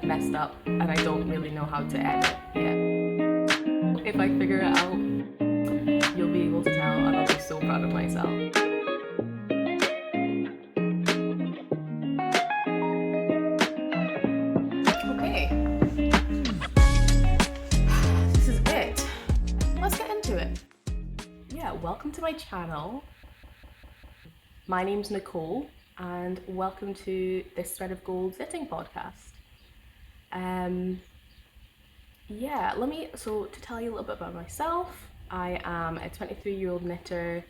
messed up and I don't really know how to edit yet. If I figure it out, you'll be able to tell and I'll be so proud of myself. Okay. This is it. Let's get into it. Yeah, welcome to my channel. My name's Nicole and welcome to this Thread of Gold knitting podcast. So to tell you a little bit about myself, I am a 23-year-old knitter.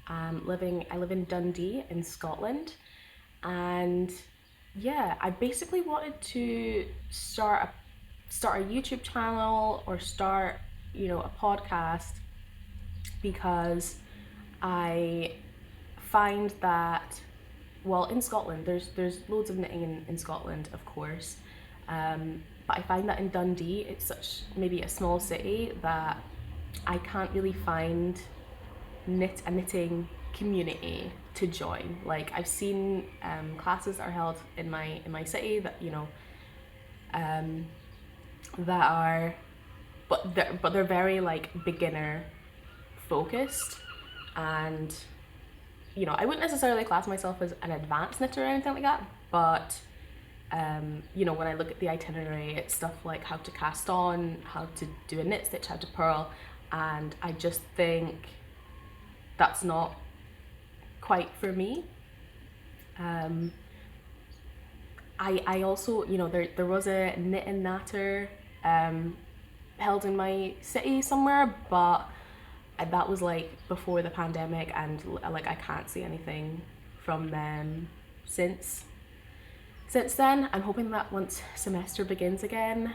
I live in Dundee in Scotland, and yeah, I basically wanted to start a YouTube channel or start, a podcast, because I find that, well, in Scotland, there's loads of knitting in Scotland, of course, but I find that in Dundee, it's maybe a small city, that I can't really find a knitting community to join. Like, I've seen classes that are held in my city that that are, but they're very like beginner focused, and I wouldn't necessarily class myself as an advanced knitter or anything like that, but when I look at the itinerary, it's stuff like how to cast on, how to do a knit stitch, how to purl, and I just think that's not quite for me. I also, there was a knit and natter held in my city somewhere, but that was like before the pandemic, and like I can't see anything from them since then. I'm hoping that once semester begins again,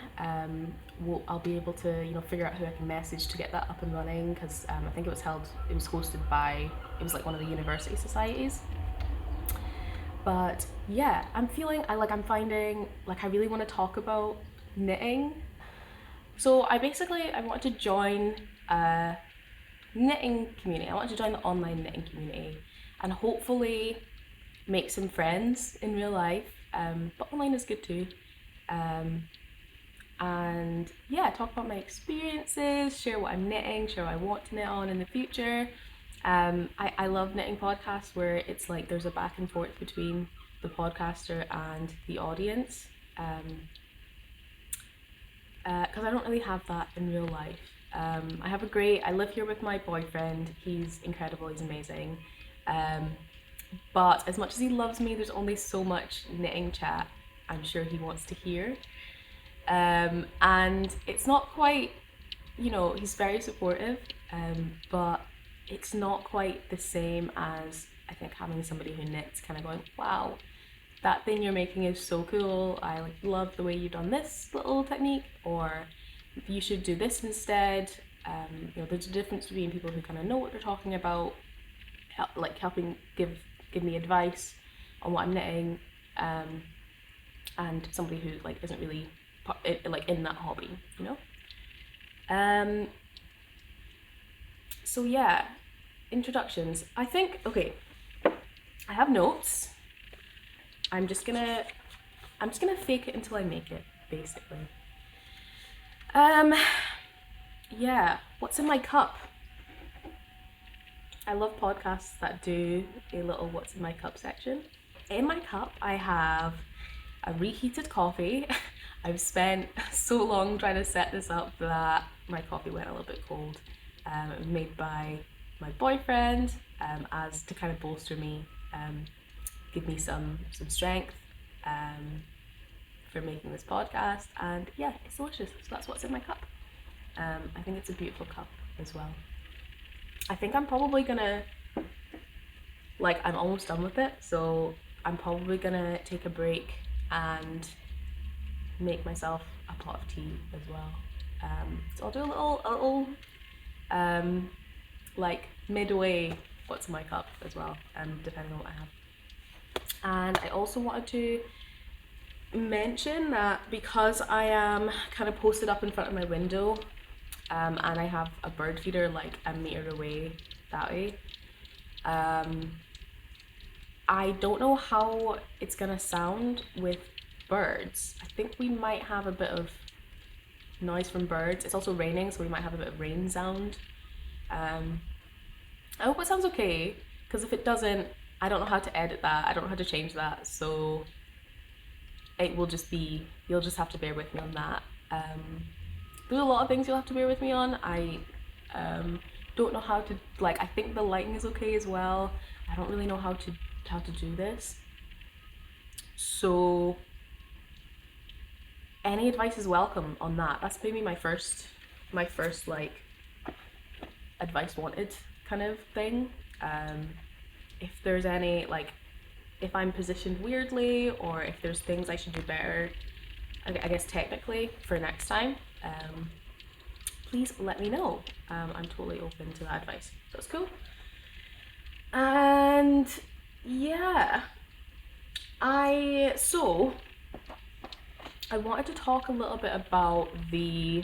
I'll be able to figure out who I can message to get that up and running, because I think it was hosted by, it was like one of the university societies. But yeah, I'm finding like I really want to talk about knitting. So I want to join a knitting community. I want to join the online knitting community and hopefully make some friends in real life, but online is good too. And yeah, talk about my experiences, share what I'm knitting, share what I want to knit on in the future. I love knitting podcasts where it's like there's a back and forth between the podcaster and the audience, because I don't really have that in real life. I live here with my boyfriend. He's incredible, he's amazing. But as much as he loves me, there's only so much knitting chat I'm sure he wants to hear. And it's not quite, he's very supportive, but it's not quite the same as, I think, having somebody who knits kind of going, wow, that thing you're making is so cool, I love the way you've done this little technique, or you should do this instead. There's a difference between people who kind of know what they're talking about, helping give me advice on what I'm knitting, and somebody who isn't really in that hobby, So yeah, introductions. I think, okay, I have notes. I'm just gonna fake it until I make it, basically. Yeah, what's in my cup? I love podcasts that do a little what's in my cup section. In my cup, I have a reheated coffee. I've spent so long trying to set this up that my coffee went a little bit cold. It was made by my boyfriend, as to kind of bolster me, give me some strength for making this podcast, and yeah, it's delicious. So that's what's in my cup. I think it's a beautiful cup as well. I think I'm probably gonna, I'm almost done with it, so I'm probably gonna take a break and make myself a pot of tea as well. So I'll do a little midway what's in my cup as well, depending on what I have. And I also wanted to mention that because I am kind of posted up in front of my window, and I have a bird feeder like a meter away that way, I don't know how it's gonna sound with birds. I think we might have a bit of noise from birds. It's also raining, so we might have a bit of rain sound. I hope it sounds okay, because if it doesn't, I don't know how to edit that. I don't know how to change that, so it will just be, you'll just have to bear with me on that. There's a lot of things you'll have to bear with me on. I don't know how to, like, I think the lighting is okay as well. I don't really know how to do this. So any advice is welcome on that. That's maybe my first like advice wanted kind of thing. If there's any, like, if I'm positioned weirdly, or if there's things I should do better, I guess technically for next time, please let me know. I'm totally open to that advice. So it's cool. And yeah, I wanted to talk a little bit about the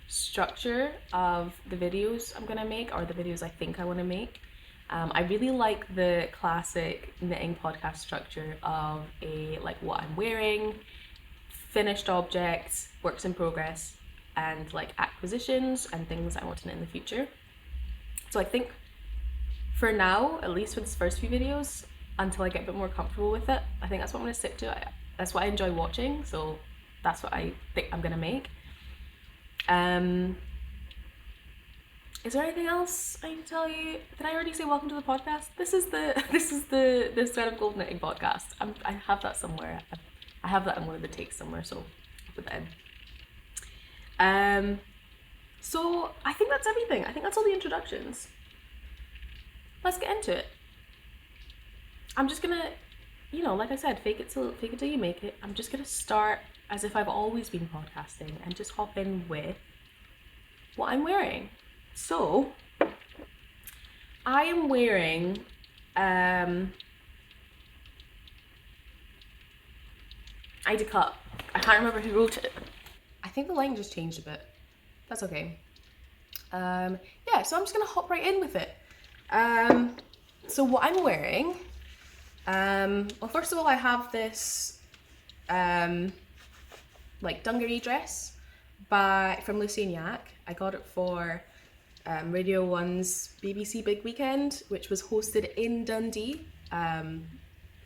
structure of the videos I'm gonna make, or the videos I think I want to make. I really like the classic knitting podcast structure of a, like, what I'm wearing, finished objects, works in progress, and like acquisitions and things I want to knit in the future. So I think for now, at least for this first few videos, until I get a bit more comfortable with it, I think that's what I'm gonna stick to. That's what I enjoy watching, so that's what I think I'm gonna make. Is there anything else I need to tell you? Did I already say welcome to the podcast? This is the Thread of Gold Knitting podcast. I have that somewhere. I have that in one of the takes somewhere, so I'll put that in. So I think that's everything. I think that's all the introductions. Let's get into it. I'm just gonna, like I said, fake it till you make it. I'm just gonna start as if I've always been podcasting and just hop in with what I'm wearing. So I am wearing Ida Cup. I can't remember who wrote it. I think the line just changed a bit. That's okay. Yeah, so I'm just gonna hop right in with it. So what I'm wearing, well, first of all, I have this like dungaree dress from Lucy and Yak. I got it for Radio 1's BBC Big Weekend, which was hosted in Dundee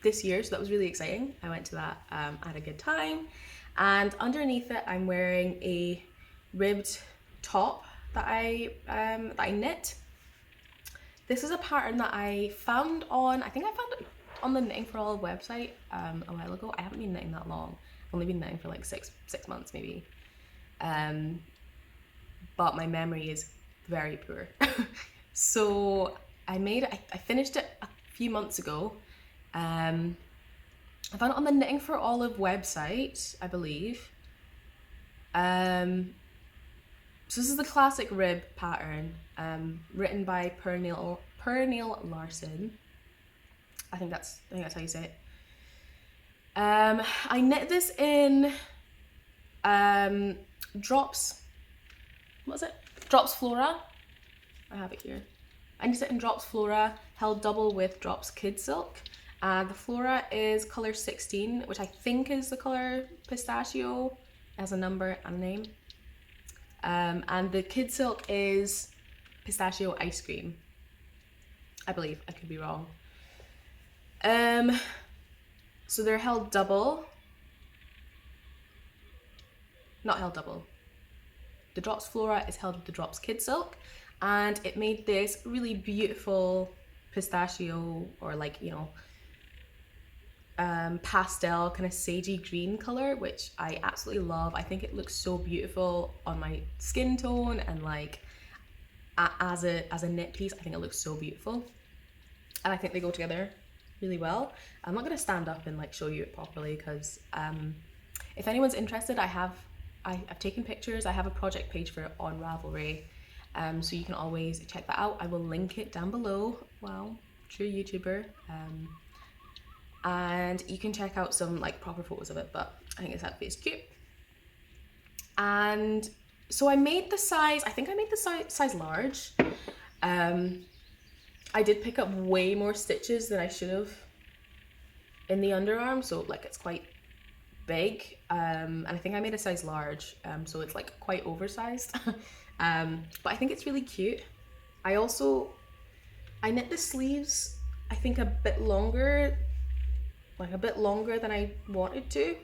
this year, so that was really exciting. I went to that, I had a good time, and underneath it I'm wearing a ribbed top that I knit. This is a pattern that I found on, I think I found it on the Knitting for All website a while ago. I haven't been knitting that long. I've only been knitting for like six months maybe. But my memory is very poor. So I finished it a few months ago. I found it on the Knitting for Olive website, I believe. So this is the classic rib pattern, written by Pernille Larsen. I think that's how you say it. I knit this in Drops. What was it? Drops Flora. I have it here. I knit it in Drops Flora, held double with Drops Kid Silk. The Flora is color 16, which I think is the color Pistachio. It has a number and a name. And the Kid Silk is Pistachio Ice Cream, I believe. I could be wrong. So they're held double. Not held double. The Drops Flora is held with the Drops Kid Silk, and it made this really beautiful pistachio, or like, pastel kind of sagey green color, which I absolutely love. I think it looks so beautiful on my skin tone, and like as a knit piece, I think it looks so beautiful, and I think they go together really well. I'm not going to stand up and like show you it properly, because if anyone's interested, I've taken pictures. I have a project page for it on Ravelry, so you can always check that out. I will link it down below. Wow, true YouTuber. And you can check out some like proper photos of it, but I think it's cute. And so I made the size, I think I made the size large. I did pick up way more stitches than I should have in the underarm, so like it's quite big, and I think I made a size large, so it's like quite oversized. But I think it's really cute. I knit the sleeves, I think a bit longer, like a bit longer than I wanted to,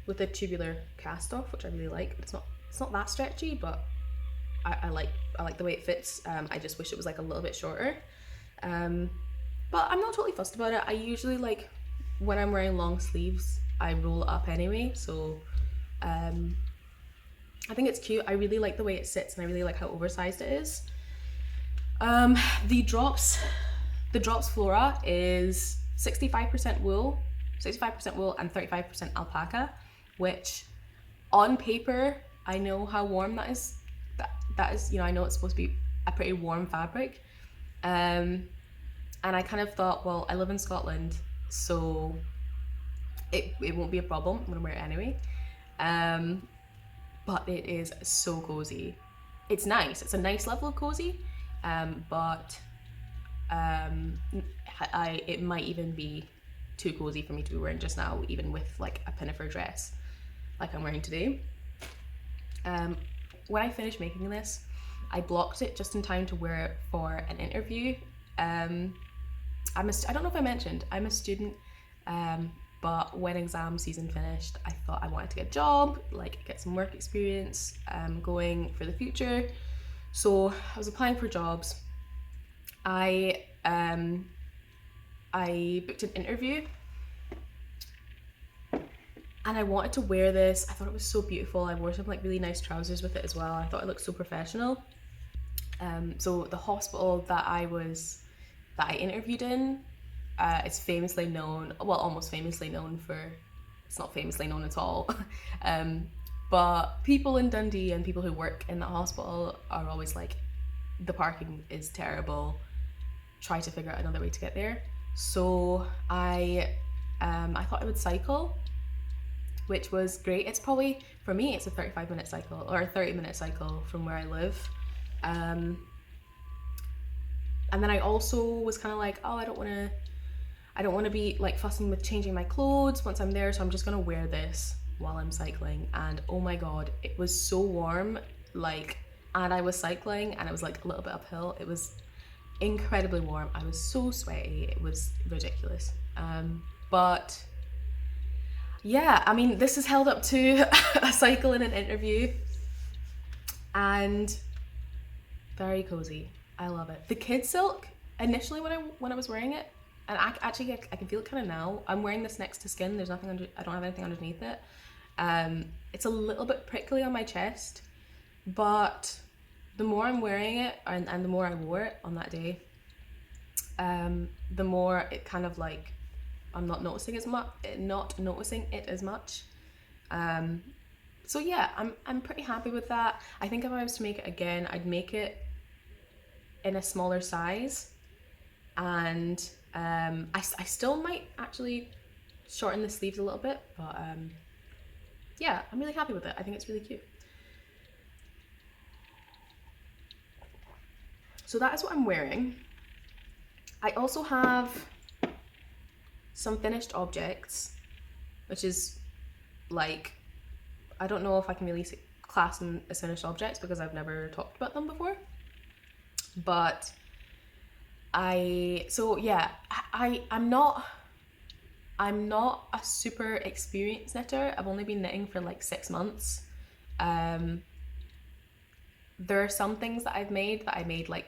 with a tubular cast off, which I really like. But it's not that stretchy, but I like the way it fits. I just wish it was like a little bit shorter. But I'm not totally fussed about it. I usually like, when I'm wearing long sleeves, I roll it up anyway. So I think it's cute. I really like the way it sits, and I really like how oversized it is. The drops flora is 65% wool, 65% wool and 35% alpaca, which on paper, I know how warm that is. That is, you know, I know it's supposed to be a pretty warm fabric. And I kind of thought, well, I live in Scotland, so it won't be a problem. I'm gonna wear it anyway. But it is so cozy. It's nice. It's a nice level of cozy, but it might even be too cozy for me to be wearing just now, even with like a pinafore dress like I'm wearing today. When I finished making this, I blocked it just in time to wear it for an interview. I don't know if I mentioned, I'm a student, but when exam season finished, I thought I wanted to get a job, like get some work experience going for the future. So I was applying for jobs. I booked an interview, and I wanted to wear this. I thought it was so beautiful. I wore some like really nice trousers with it as well. I thought it looked so professional. So the hospital that I interviewed in, is famously known, well, almost famously known for, it's not famously known at all, but people in Dundee and people who work in that hospital are always like, the parking is terrible, try to figure out another way to get there. So I thought I would cycle, which was great. It's probably, for me, it's a 35-minute cycle or a 30-minute cycle from where I live. And then I also was kind of like, oh, I don't want to be like fussing with changing my clothes once I'm there, so I'm just gonna wear this while I'm cycling. And oh my god, it was so warm, like, and I was cycling and it was like a little bit uphill. It was incredibly warm. I was so sweaty. It was ridiculous. But yeah, I mean, this is held up to a cycle in an interview, and very cozy. I love it. The kid silk, initially when I was wearing it, and I can feel it kind of now. I'm wearing this next to skin. There's nothing under. I don't have anything underneath it. It's a little bit prickly on my chest, but the more I'm wearing it, and the more I wore it on that day, the more it kind of like, I'm not noticing it as much. So yeah, I'm pretty happy with that. I think if I was to make it again, I'd make it in a smaller size, and I still might actually shorten the sleeves a little bit, but yeah, I'm really happy with it. I think it's really cute. So that is what I'm wearing. I also have some finished objects, which is like, I don't know if I can really class them as finished objects because I've never talked about them before. But I'm not a super experienced knitter. I've only been knitting for like 6 months. There are some things that I've made that I made like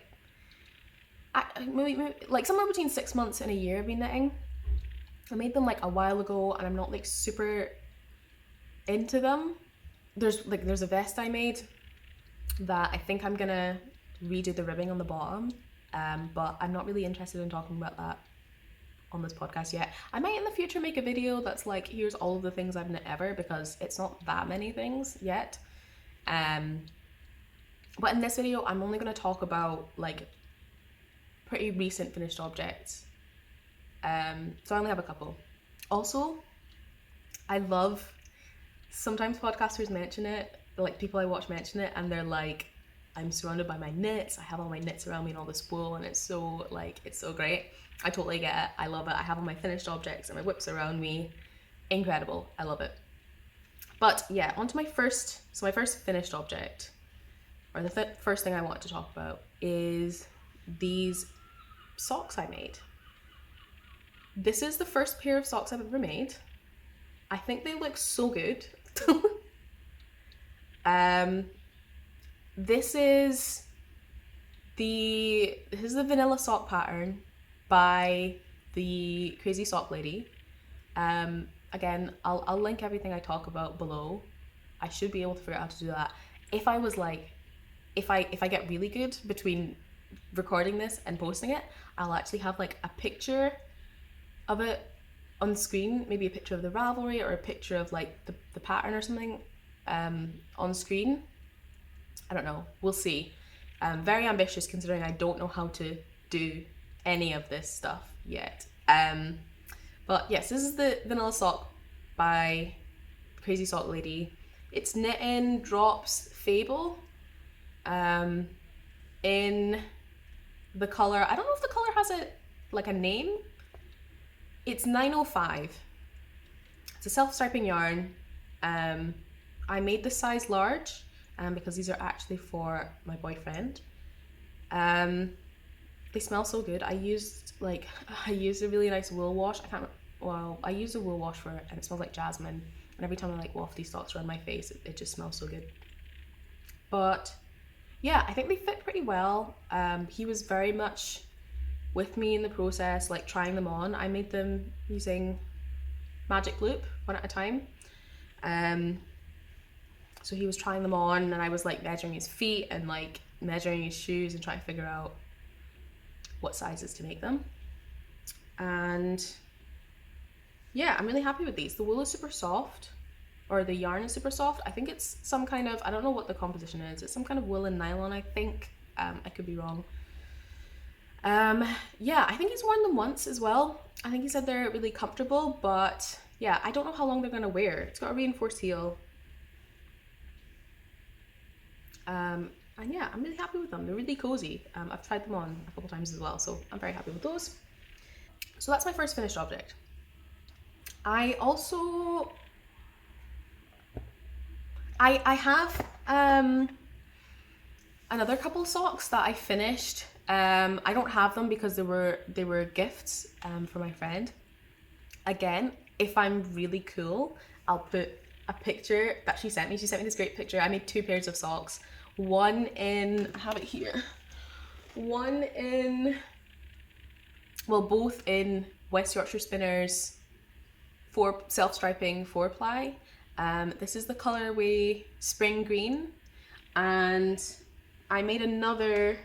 maybe like somewhere between 6 months and a year I've been knitting. I made them like a while ago, and I'm not like super into them. There's a vest I made that I think I'm gonna redo the ribbing on the bottom, but I'm not really interested in talking about that on this podcast yet. I might in the future make a video that's like, here's all of the things I've knit ever, because it's not that many things yet. But in this video, I'm only going to talk about like pretty recent finished objects. So I only have a couple. Also, I love, sometimes podcasters mention it, like people I watch mention it, and they're like, I'm surrounded by my knits, I have all my knits around me and all this wool, and it's so great. I totally get it. I love it. I have all my finished objects and my whips around me. incredible. I love it. But yeah, on to my first finished object, or the first thing I want to talk about is these socks I made. This is the first pair of socks I've ever made. I think they look so good. This is the vanilla sock pattern by the Crazy Sock Lady. Again, I'll link everything I talk about below. I should be able to figure out how to do that. If I was like, if I get really good between recording this and posting it, I'll actually have like a picture of it on screen, maybe a picture of the Ravelry or a picture of like the pattern or something on screen. I don't know, we'll see. Very ambitious considering I don't know how to do any of this stuff yet. But yes, this is the vanilla sock by Crazy Sock Lady. It's Knitting Drops Fable in the color, I don't know if the color has a name. It's 905. It's a self-striping yarn. I made the size large because these are actually for my boyfriend. They smell so good. I used a really nice wool wash. I used a wool wash for it and it smells like jasmine. And every time I like waft these socks around my face, it just smells so good. But yeah, I think they fit pretty well. He was very much with me in the process, like trying them on. I made them using magic loop, one at a time. So he was trying them on and I was like measuring his feet and like measuring his shoes and trying to figure out what sizes to make them. And yeah, I'm really happy with these. The wool is super soft, or the yarn is super soft. I think it's some kind of, I don't know what the composition is. It's some kind of wool and nylon, I think. I could be wrong. Yeah, I think he's worn them once as well. I think he said they're really comfortable, but yeah, I don't know how long they're gonna wear. It's got a reinforced heel. And yeah, I'm really happy with them. They're really cozy. I've tried them on a couple times as well, so I'm very happy with those. So that's my first finished object. I also, I have another couple socks that I finished. I don't have them because they were gifts for my friend. Again, if I'm really cool, I'll put a picture that she sent me. She sent me this great picture. I made 2 pairs of socks. One in, I have it here. One in, well, both in West Yorkshire Spinners self-striping 4-ply. This is the colorway Spring Green, and I made another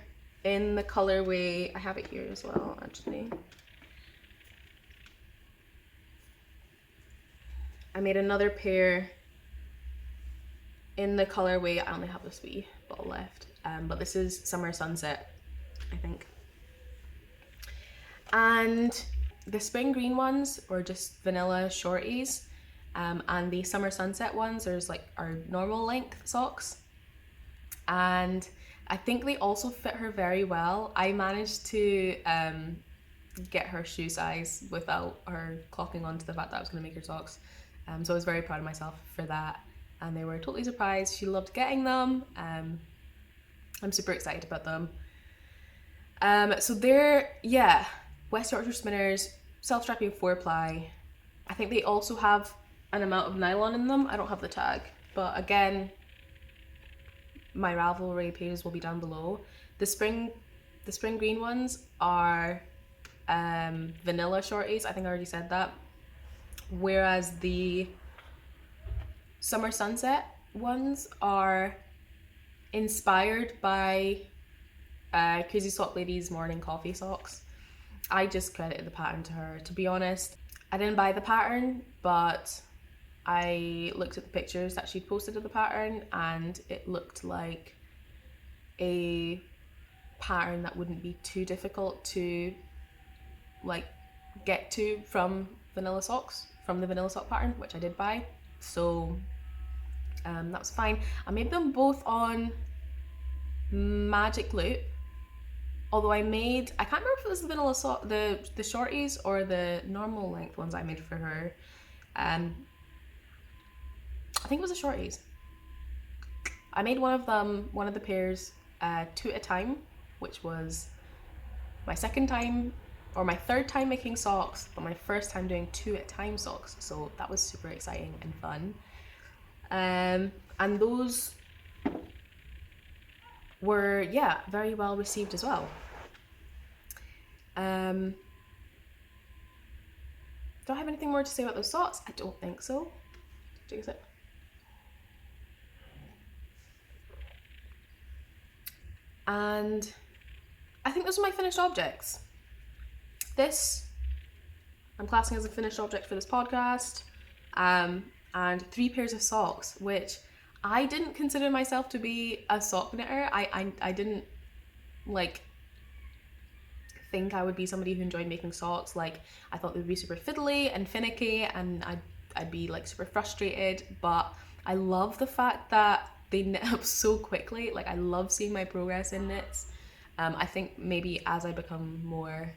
in the colorway, I have it here as well actually. I made another pair in the colorway, I only have this wee bottle left, but this is Summer Sunset, I think. And the Spring Green ones are just vanilla shorties, and the Summer Sunset ones are normal length socks. And I think they also fit her very well. I managed to get her shoe size without her clocking on to the fact that I was going to make her socks. So I was very proud of myself for that. And they were totally surprised. She loved getting them. I'm super excited about them. So they're, yeah, West Yorkshire Spinners, self-striping 4-ply. I think they also have an amount of nylon in them. I don't have the tag, but again, my Ravelry pages will be down below. The spring green ones are vanilla shorties. I think I already said that. Whereas the Summer Sunset ones are inspired by Crazy Sock Lady's morning coffee socks. I just credited the pattern to her. To be honest, I didn't buy the pattern, but I looked at the pictures that she'd posted of the pattern and it looked like a pattern that wouldn't be too difficult to like get to from the vanilla sock pattern, which I did buy. So that was fine. I made them both on magic loop, although I can't remember if it was the vanilla sock, the shorties or the normal length ones I made for her. I think it was the shorties. I made one of the pairs 2 at a time, which was my second time or my third time making socks, but my first time doing 2 at a time socks. So that was super exciting and fun. And those were, yeah, very well received as well. Do I have anything more to say about those socks? I don't think so. Take a sip. And I think those are my finished objects. This I'm classing as a finished object for this podcast. And 3 pairs of socks, which I didn't consider myself to be a sock knitter. I didn't like think I would be somebody who enjoyed making socks. Like, I thought they would be super fiddly and finicky, and I'd be like super frustrated, but I love the fact that they knit up so quickly. Like, I love seeing my progress in knits. I think maybe as I become more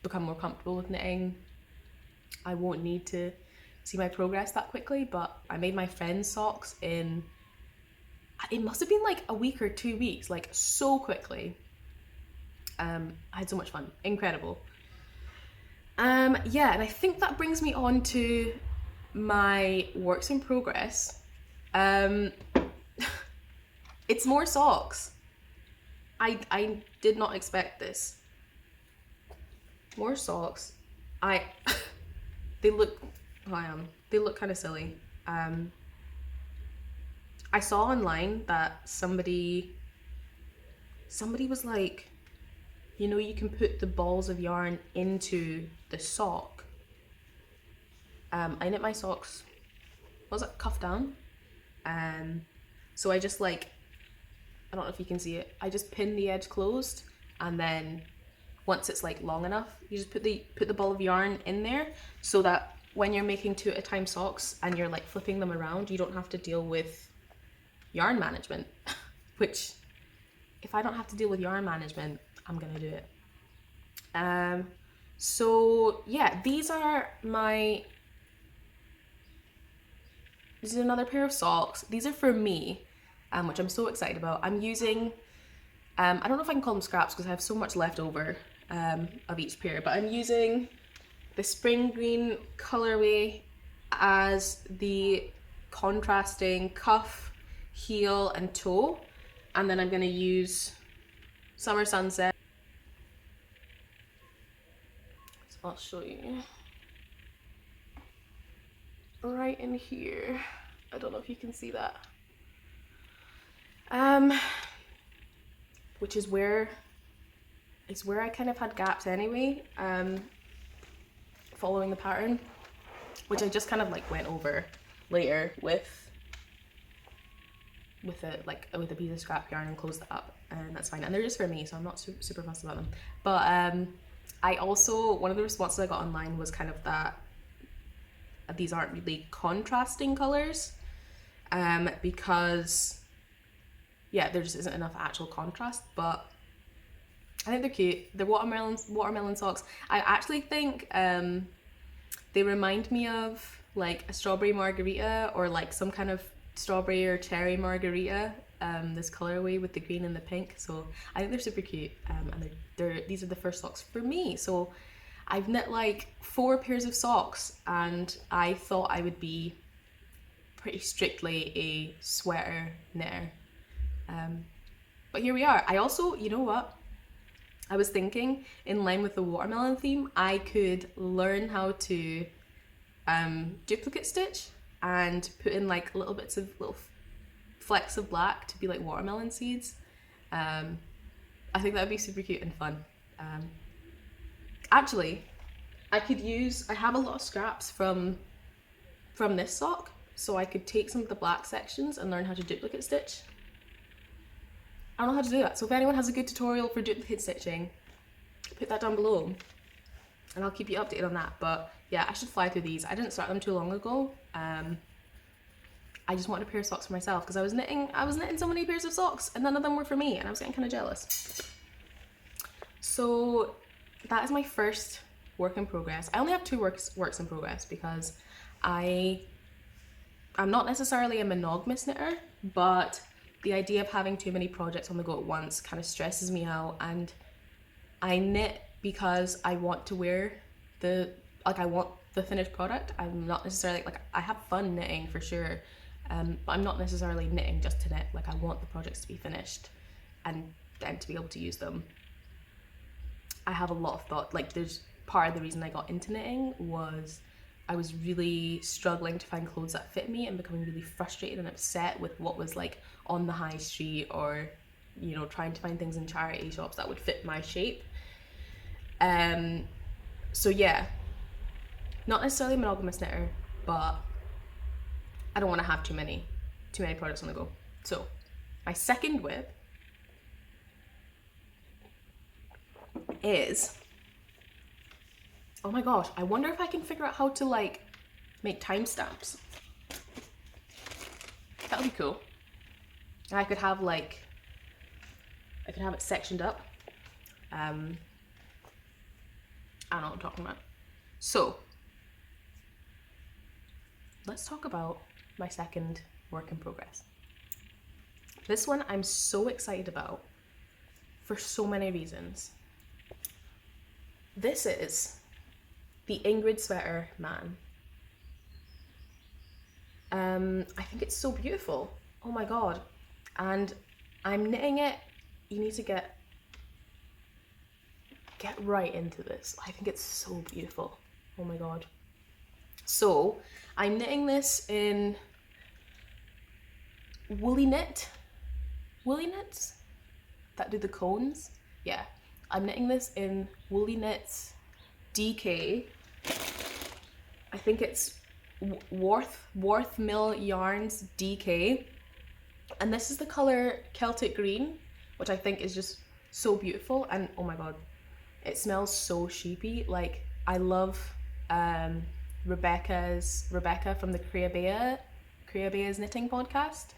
comfortable with knitting, I won't need to see my progress that quickly. But I made my friend's socks in, it must have been like a week or 2 weeks, like so quickly. I had so much fun, incredible. Yeah, and I think that brings me on to my works in progress. It's more socks. I did not expect this. More socks. They look kind of silly. I saw online that somebody was like, you know, you can put the balls of yarn into the sock. I knit my socks, what was it, cuff down? So I just like, I don't know if you can see it, I just pin the edge closed, and then once it's like long enough, you just put the ball of yarn in there, so that when you're making 2 at a time socks and you're like flipping them around, you don't have to deal with yarn management. Which, if I don't have to deal with yarn management, I'm gonna do it. So yeah, these are this is another pair of socks. These are for me, which I'm so excited about. I'm using, I don't know if I can call them scraps because I have so much left over of each pair, but I'm using the spring green colorway as the contrasting cuff, heel and toe, and then I'm going to use Summer Sunset. So I'll show you right in here. I don't know if you can see that. Which is where I kind of had gaps anyway, following the pattern, which I just kind of like went over later with a piece of scrap yarn and closed it up, and that's fine. And they're just for me, so I'm not super fussed about them. But I also, one of the responses I got online was kind of that these aren't really contrasting colors, because yeah, there just isn't enough actual contrast. But I think they're cute. They're watermelon socks. I actually think they remind me of like a strawberry margarita, or like some kind of strawberry or cherry margarita, this colorway with the green and the pink. So I think they're super cute, and these are the first socks for me. So I've knit like 4 pairs of socks, and I thought I would be pretty strictly a sweater knitter, but here we are. I also, you know what, I was thinking, in line with the watermelon theme, I could learn how to duplicate stitch and put in like little bits of little flecks of black to be like watermelon seeds. I think that would be super cute and fun. Actually, I have a lot of scraps from this sock, so I could take some of the black sections and learn how to duplicate stitch. I don't know how to do that, so if anyone has a good tutorial for duplicate stitching, put that down below and I'll keep you updated on that. But yeah, I should fly through these. I didn't start them too long ago. I just wanted a pair of socks for myself because I was knitting so many pairs of socks and none of them were for me, and I was getting kind of jealous. So that is my first work in progress. I only have two works in progress because I'm not necessarily a monogamous knitter, but the idea of having too many projects on the go at once kind of stresses me out, and I knit because I want to wear I want the finished product. I'm not necessarily, like, I have fun knitting for sure, but I'm not necessarily knitting just to knit. Like, I want the projects to be finished and then to be able to use them. I have a lot of thought, like, there's part of the reason I got into knitting was I was really struggling to find clothes that fit me and becoming really frustrated and upset with what was like on the high street, or, you know, trying to find things in charity shops that would fit my shape. So yeah, not necessarily a monogamous knitter, but I don't want to have too many products on the go. So my second whip is, oh my gosh, I wonder if I can figure out how to like make timestamps. That would be cool. I could have like, I could have it sectioned up. I don't know what I'm talking about. So let's talk about my second work in progress. This one I'm so excited about for so many reasons. This is the Ingrid Sweater Man. I think it's so beautiful. Oh my god. And I'm knitting it. You need to get right into this. I think it's so beautiful. Oh my god. So I'm knitting this in woolly knits that do the cones. Yeah, I'm knitting this in woolly knits DK. I think it's Worth Mill Yarns DK, and this is the color Celtic Green, which I think is just so beautiful. And oh my god, it smells so sheepy. Like, I love Rebecca from the Creabea's knitting podcast.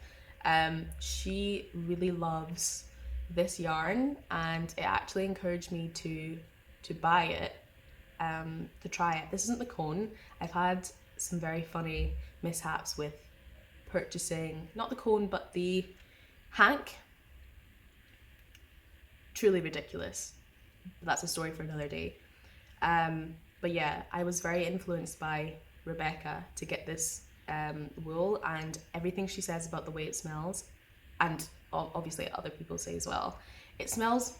She really loves this yarn, and it actually encouraged me to buy it, to try it. This isn't the cone. I've had some very funny mishaps with purchasing not the cone but the hank. Truly ridiculous. That's a story for another day. But yeah, I was very influenced by Rebecca to get this wool, and everything she says about the way it smells, and obviously other people say as well, it smells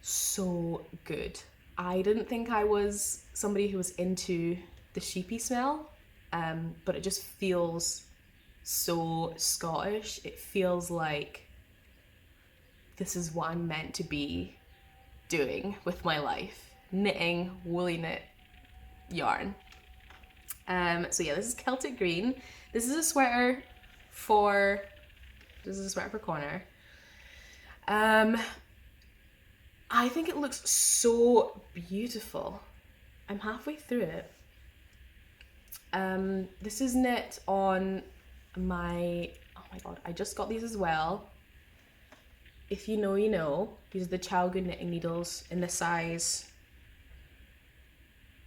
so good. I didn't think I was somebody who was into the sheepy smell, but it just feels so Scottish. It feels like this is what I'm meant to be doing with my life, knitting woolly knit yarn. So yeah, this is Celtic Green. This is a sweater for Connor. I think it looks so beautiful. I'm halfway through it. This is knit on my, oh my god, I just got these as well. If you know, you know. These are the Chiaogoo knitting needles in the size,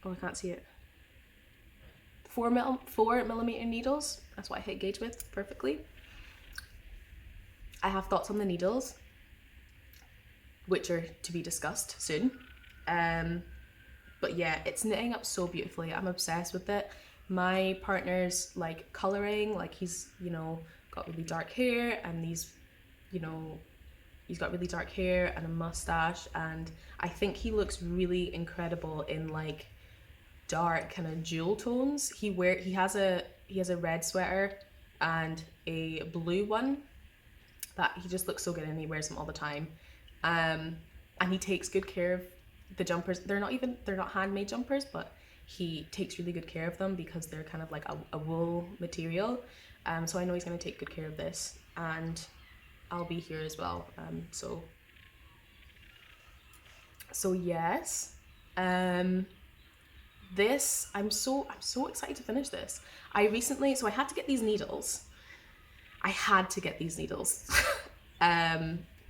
oh I can't see it, 4mm needles. That's what I hit gauge with perfectly. I have thoughts on the needles, which are to be discussed soon. But yeah, it's knitting up so beautifully. I'm obsessed with it. My partner's like colouring, like he's, you know, got really dark hair, and these, you know, he's got really dark hair and a mustache, and I think he looks really incredible in like dark kind of jewel tones. He has a red sweater and a blue one that he just looks so good in. He wears them all the time, and he takes good care of the jumpers. They're not handmade jumpers, but he takes really good care of them because they're kind of like a wool material. So I know he's going to take good care of this, and I'll be here as well. So yes. This, I'm so excited to finish this. I had to get these needles.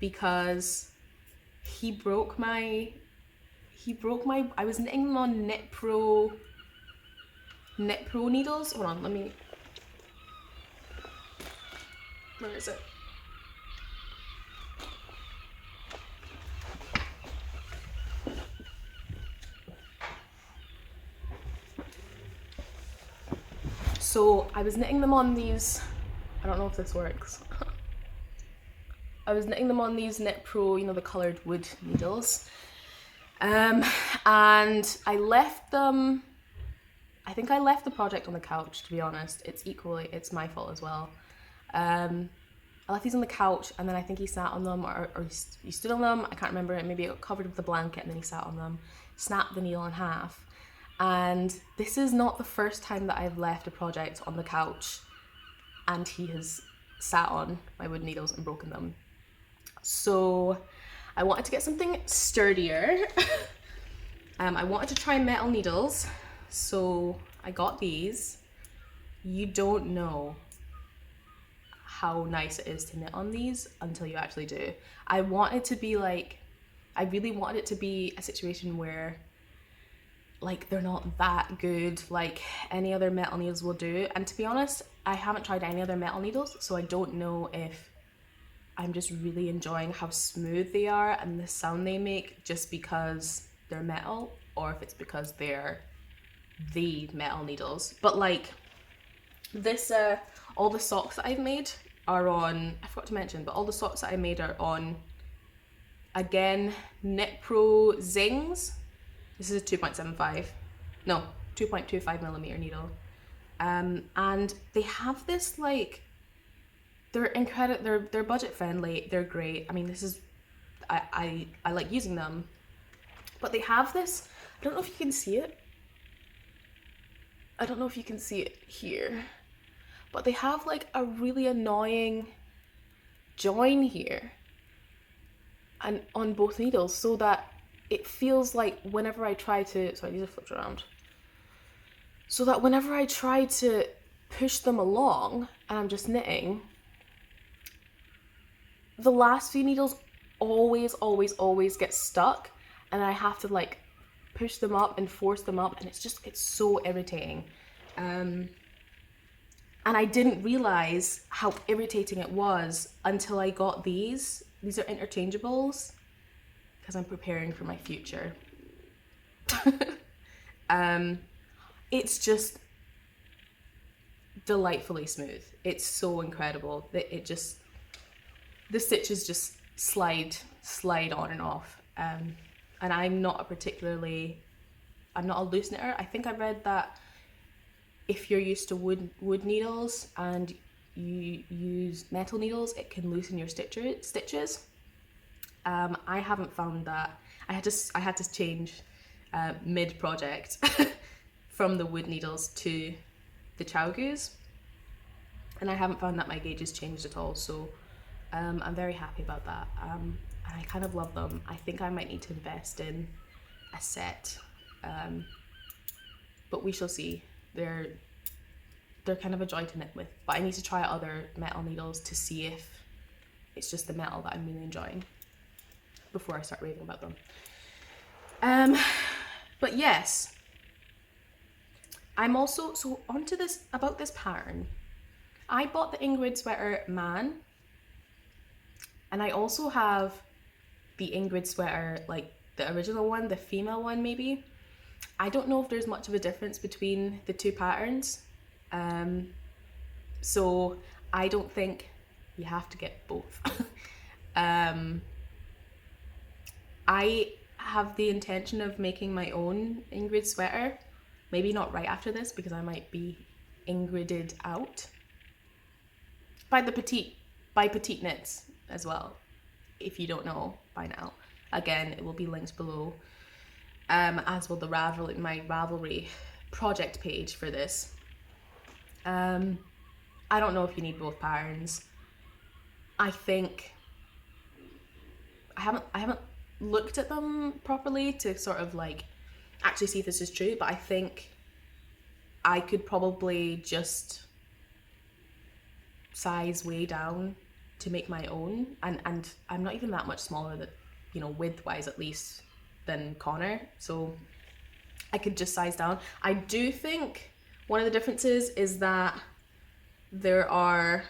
Because he broke my he broke my, I was knitting them on Knit Pro needles. Hold on, let me, where is it? So I was knitting them on these, I don't know if this works. I was knitting them on these Knit Pro, you know, the coloured wood needles. And I left them, I think I left the project on the couch, to be honest. It's my fault as well. I left these on the couch, and then I think he sat on them, or he stood on them, I can't remember, maybe it got covered with a blanket, and then he sat on them, snapped the needle in half. And this is not the first time that I've left a project on the couch and he has sat on my wood needles and broken them. So I wanted to get something sturdier. I wanted to try metal needles, so I got these. You don't know how nice it is to knit on these until you actually do. I really wanted it to be a situation where like they're not that good like any other metal needles will do. And to be honest, I haven't tried any other metal needles, so I don't know if I'm just really enjoying how smooth they are and the sound they make just because they're metal, or if it's because they're the metal needles. But like this, all the socks that I've made are on, I forgot to mention, but all the socks that I made are on, again, Knit Pro Zings. This is a 2.25 millimeter needle. And they have this like, they're incredible, they're budget friendly, they're great. I mean, this is, I like using them, but they have this, I don't know if you can see it. I don't know if you can see it here, but they have like a really annoying join here and on both needles, so that it feels like whenever I try to, sorry, these are flipped around, so that whenever I try to push them along and I'm just knitting, the last few needles always get stuck, and I have to like push them up and force them up, and it's so irritating. And I didn't realize how irritating it was until I got these. These are interchangeables because I'm preparing for my future. It's just delightfully smooth. It's so incredible that the stitches just slide on and off. And I'm not a loose knitter. I think I read that if you're used to wood needles and you use metal needles, it can loosen your stitches. I haven't found that. I had to change mid-project from the wood needles to the Chiaogoos, and I haven't found that my gauges changed at all, so I'm very happy about that. And I kind of love them. I think I might need to invest in a set, but we shall see. They're kind of a joy to knit with, but I need to try other metal needles to see if it's just the metal that I'm really enjoying before I start raving about them. But yes, I'm also, so onto this, about this pattern. I bought the Ingrid Sweater Man, and I also have the Ingrid Sweater, like the original one, the female one maybe. I don't know if there's much of a difference between the two patterns. So I don't think you have to get both. I have the intention of making my own Ingrid sweater. Maybe not right after this, because I might be Ingrided out. By Petite Knits as well, if you don't know by now. Again, it will be linked below, as will my Ravelry project page for this. I don't know if you need both patterns. I think I haven't looked at them properly to sort of like actually see if this is true, but I think I could probably just size way down to make my own, and I'm not even that much smaller, that, you know, width wise at least, than Connor, so I could just size down. I do think one of the differences is that there are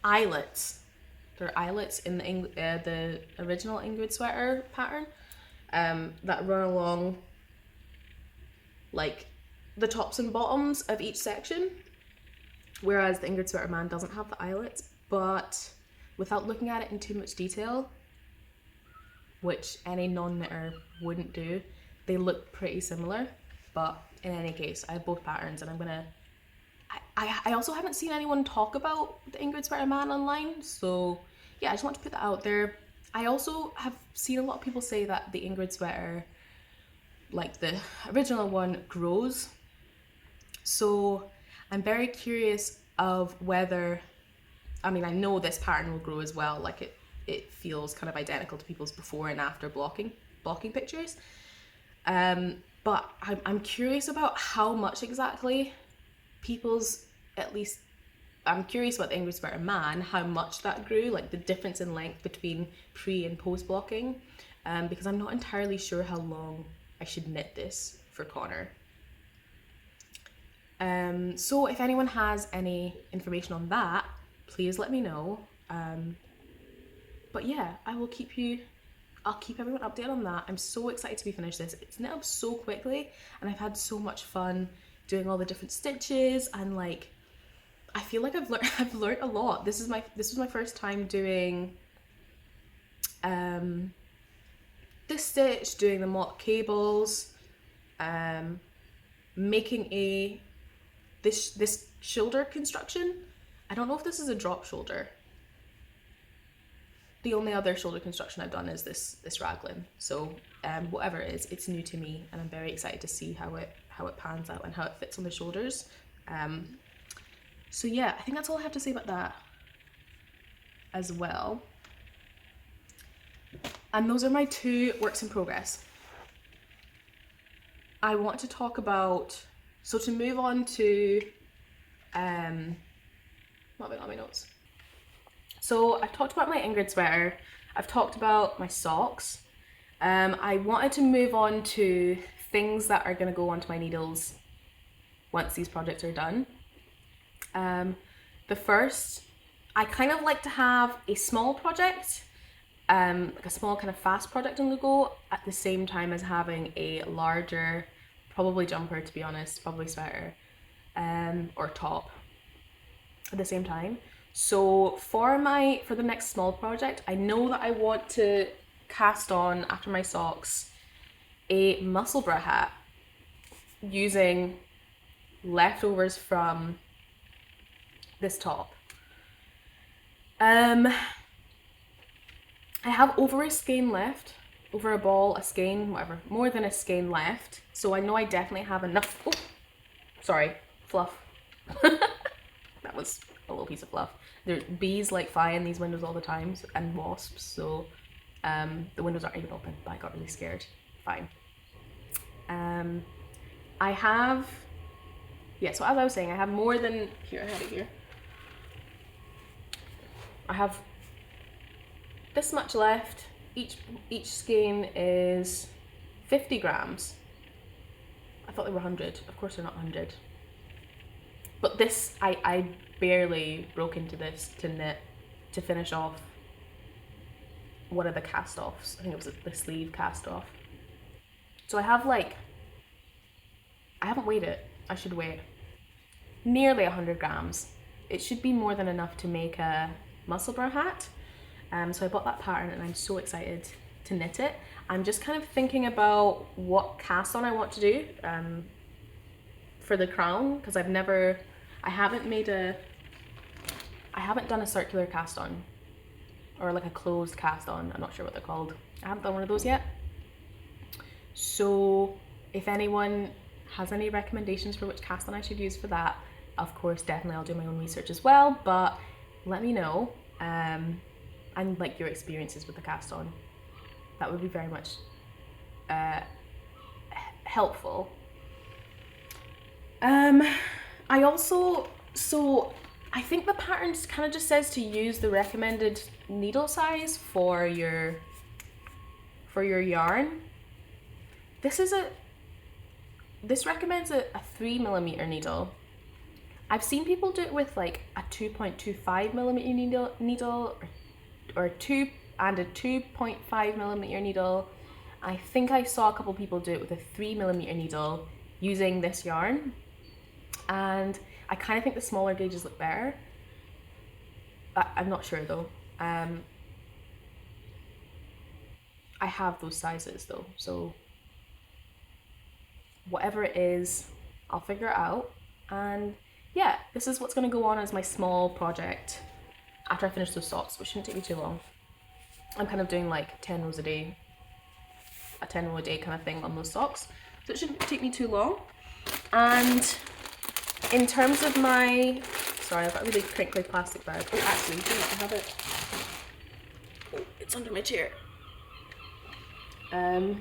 eyelets. There are eyelets in the original Ingrid Sweater pattern that run along like the tops and bottoms of each section, whereas the Ingrid Sweater Man doesn't have the eyelets. But without looking at it in too much detail, which any non-knitter wouldn't do, they look pretty similar. But in any case, I have both patterns, and I'm gonna I also haven't seen anyone talk about the Ingrid Sweater Man online, so yeah, I just want to put that out there. I also have seen a lot of people say that the Ingrid sweater, like the original one, grows. So I'm very curious of whether, I mean, I know this pattern will grow as well, like it feels kind of identical to people's before and after blocking pictures. But I'm curious about how much exactly people's, at least I'm curious about the Ingrid Sweater Man, how much that grew, like the difference in length between pre and post blocking, because I'm not entirely sure how long I should knit this for Connor. So if anyone has any information on that, please let me know. But yeah, I'll keep everyone updated on that. I'm so excited to be finished this. It's knit up so quickly, and I've had so much fun doing all the different stitches, and like I feel like I've learned a lot. This was my first time doing this stitch, doing the mock cables, making this shoulder construction. I don't know if this is a drop shoulder. The only other shoulder construction I've done is this raglan. So whatever it is, it's new to me, and I'm very excited to see how it pans out and how it fits on the shoulders. So yeah, I think that's all I have to say about that as well. And those are my 2 works in progress. I want to talk about, so to move on to, what have I got on my notes? So I've talked about my Ingrid sweater, I've talked about my socks. I wanted to move on to things that are gonna go onto my needles once these projects are done. The first, I kind of like to have a small project, like a small kind of fast project on the go at the same time as having a larger, probably jumper to be honest, probably sweater, or top at the same time. So for the next small project, I know that I want to cast on, after my socks, a muscle bra hat using leftovers from this top. I have over a skein left, over a ball, a skein, whatever, more than a skein left. So I know I definitely have enough, oh, sorry, fluff. That was a little piece of fluff. There bees like fly in these windows all the time, and wasps, so the windows aren't even open, but I got really scared. Fine. I have, yeah, so as I was saying, I have more than, here, I had it here. I have this much left. Each skein is 50 grams. I thought they were 100. Of course they're not 100. But this, I barely broke into this to knit, to finish off one of the cast-offs. I think it was the sleeve cast-off. So I have like, I haven't weighed it. I should weigh it. Nearly 100 grams. It should be more than enough to make a muscle bra hat. So I bought that pattern and I'm so excited to knit it. I'm just kind of thinking about what cast on I want to do for the crown, because I haven't done a circular cast on, or like a closed cast on. I'm not sure what they're called. I haven't done one of those yet. So if anyone has any recommendations for which cast on I should use for that, of course, definitely I'll do my own research as well, but let me know. And like your experiences with the cast on. That would be very much helpful. I also, so I think the pattern kind of just says to use the recommended needle size for for your yarn, this recommends a 3mm needle. I've seen people do it with like a 2.25mm needle or a 2.5mm needle. I think I saw a couple people do it with a 3mm needle using this yarn, and I kind of think the smaller gauges look better. I'm not sure though. I have those sizes though, so whatever it is, I'll figure it out. And yeah, this is what's going to go on as my small project after I finish those socks, which shouldn't take me too long. I'm kind of doing like 10 rows a day, a 10 row a day kind of thing on those socks, so it shouldn't take me too long. And in terms of my, sorry, I've got a really crinkly plastic bag. Oh, actually, I have it. Oh, it's under my chair. I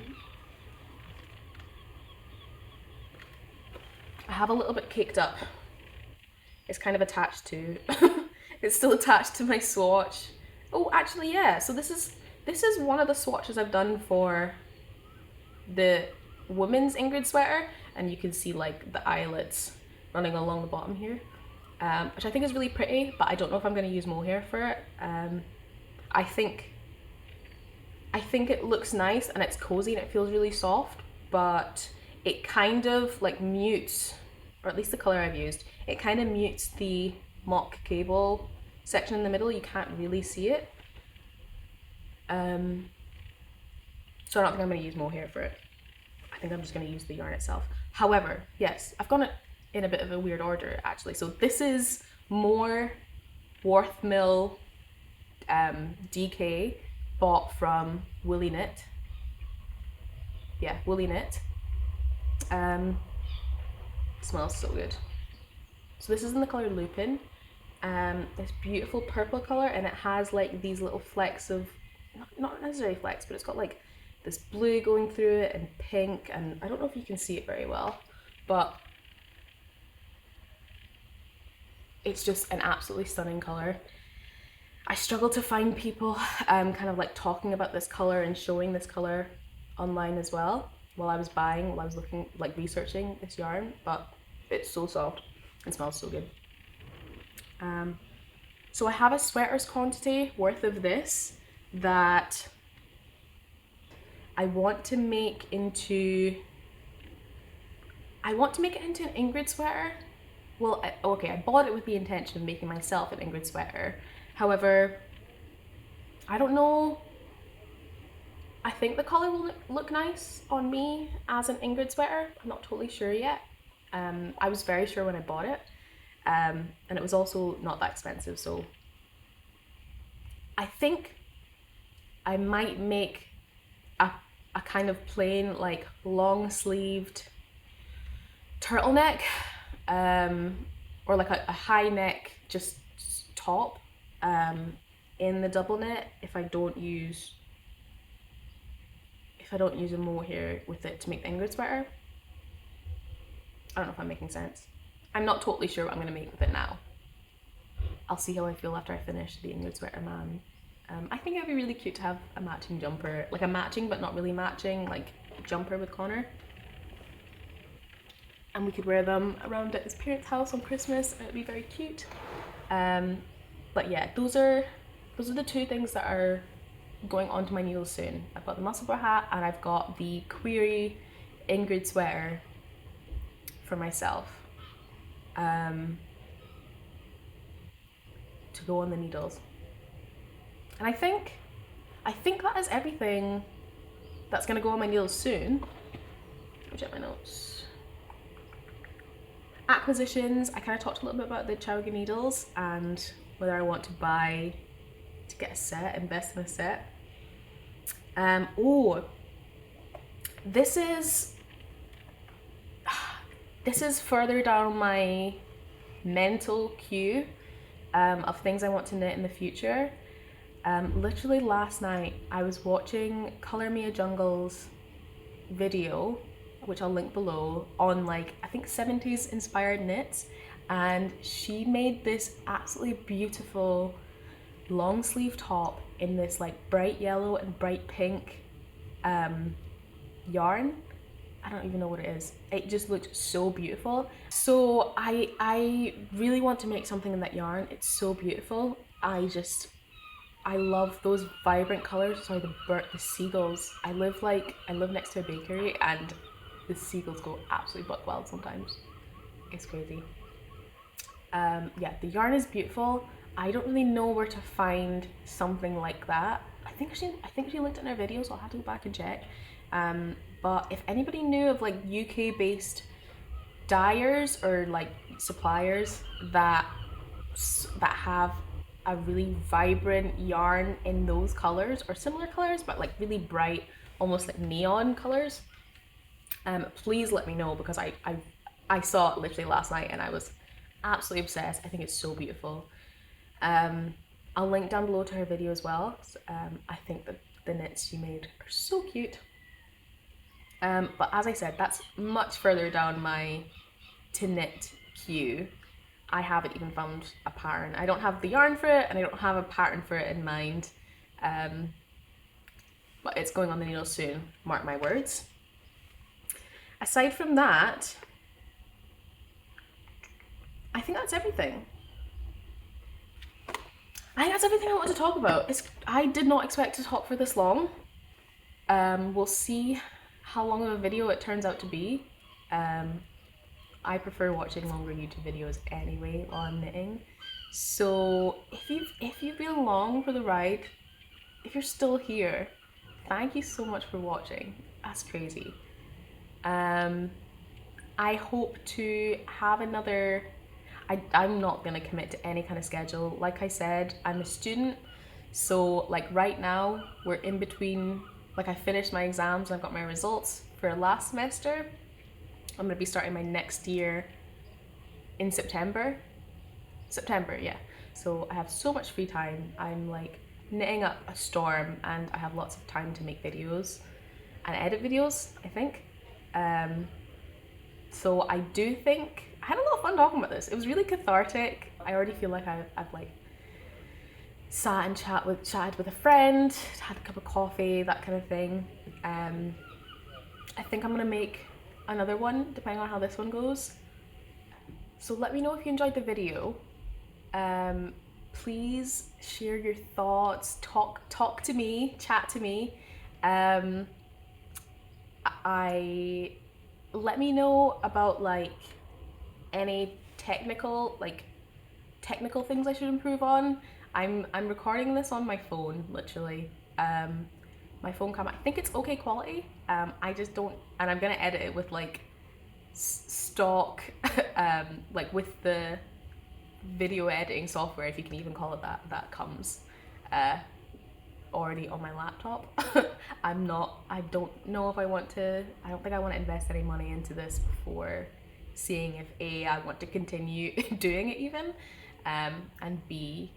have a little bit caked up. It's kind of attached to, it's still attached to my swatch. Oh, actually, yeah. So this is one of the swatches I've done for the women's Ingrid sweater, and you can see like the eyelets running along the bottom here, which I think is really pretty, but I don't know if I'm going to use mohair for it. I think it looks nice and it's cozy and it feels really soft, but it kind of like mutes, or at least the color I've used, it kind of mutes the mock cable section in the middle. You can't really see it. So I don't think I'm going to use mohair for it. I think I'm just going to use the yarn itself. However, yes, I've gone it in a bit of a weird order actually. So this is more Worth Mill DK bought from Woolly Knit. Yeah, Woolly Knit. Smells so good. So this is in the color Lupin. This beautiful purple color, and it has like these little flecks of, not necessarily flecks, but it's got like this blue going through it and pink, and I don't know if you can see it very well, but it's just an absolutely stunning color. I struggle to find people kind of like talking about this color and showing this color online as well while I was looking, like researching this yarn, but it's so soft and smells so good. So I have a sweater's quantity worth of this that I want to make into an Ingrid sweater. Well, I bought it with the intention of making myself an Ingrid sweater. However, I don't know. I think the color will look nice on me as an Ingrid sweater. I'm not totally sure yet. I was very sure when I bought it. And it was also not that expensive, so I think I might make a kind of plain, like long sleeved turtleneck, or like a high neck just top in the double knit if I don't use a mohair with it to make the Ingrid sweater. I don't know if I'm making sense. I'm not totally sure what I'm going to make with it now. I'll see how I feel after I finish the Ingrid Sweater Man. I think it'd be really cute to have a matching jumper, like a matching but not really matching, like jumper with Connor. And we could wear them around at his parents' house on Christmas, and it'd be very cute. But yeah, those are the two things that are going onto my needles soon. I've got the Musselburgh hat and I've got the query Ingrid sweater for myself. To go on the needles. And I think that is everything that's going to go on my needles soon. Let me check my notes. Acquisitions, I kind of talked a little bit about the Chiaogoo needles and whether I want to get a set, invest in a set. This is further down my mental queue of things I want to knit in the future. Literally last night I was watching Colour Me a Jungle's video, which I'll link below, on like I think 70s inspired knits, and she made this absolutely beautiful long sleeve top in this like bright yellow and bright pink yarn. I don't even know what it is. It just looked so beautiful. So I really want to make something in that yarn. It's so beautiful. I love those vibrant colors. Sorry, the seagulls. I live next to a bakery, and the seagulls go absolutely buck wild sometimes. It's crazy. Yeah, the yarn is beautiful. I don't really know where to find something like that. I think she looked in her video, so I'll have to go back and check. But if anybody knew of like UK based dyers or like suppliers that have a really vibrant yarn in those colors or similar colors, but like really bright, almost like neon colors, please let me know, because I saw it literally last night and I was absolutely obsessed. I think it's so beautiful. I'll link down below to her video as well. I think that the knits she made are so cute. But as I said, that's much further down my to knit queue. I haven't even found a pattern. I don't have the yarn for it, and I don't have a pattern for it in mind. But it's going on the needle soon, mark my words. Aside from that, I think that's everything. I think that's everything I want to talk about. I did not expect to talk for this long. We'll see how long of a video it turns out to be. I prefer watching longer YouTube videos anyway while I'm knitting. So if you've been along for the ride, if you're still here, thank you so much for watching. That's crazy. I hope to have another. I'm not gonna commit to any kind of schedule. Like I said, I'm a student, so like right now we're in between. Like I finished my exams, I've got my results for last semester. I'm gonna be starting my next year in September. Yeah. So I have so much free time. I'm like knitting up a storm, and I have lots of time to make videos and edit videos, I think. So I do think I had a lot of fun talking about this. It was really cathartic. I already feel like I've like sat and chatted with a friend, had a cup of coffee, that kind of thing. I think I'm gonna make another one depending on how this one goes. So let me know if you enjoyed the video. Please share your thoughts, talk to me, chat to me. Let me know about like any technical things I should improve on. I'm recording this on my phone, literally. My phone camera, I think it's okay quality. I just don't, and I'm gonna edit it with like stock, like with the video editing software, if you can even call it that comes already on my laptop. I don't know if I don't think I want to invest any money into this before seeing if A, I want to continue doing it even, and B,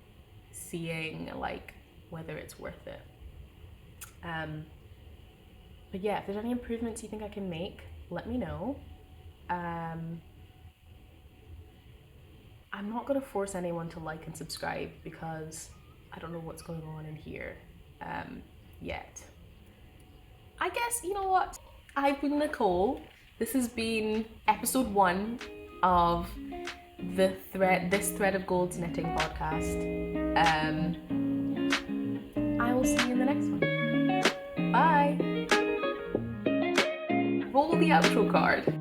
seeing like whether it's worth it. But yeah, if there's any improvements you think I can make, let me know. I'm not gonna force anyone to like and subscribe because I don't know what's going on in here yet. I guess, you know what? I've been Nicole. This has been episode 1 of this Thread of Gold's knitting podcast. I will see you in the next one. Bye. Roll the outro card.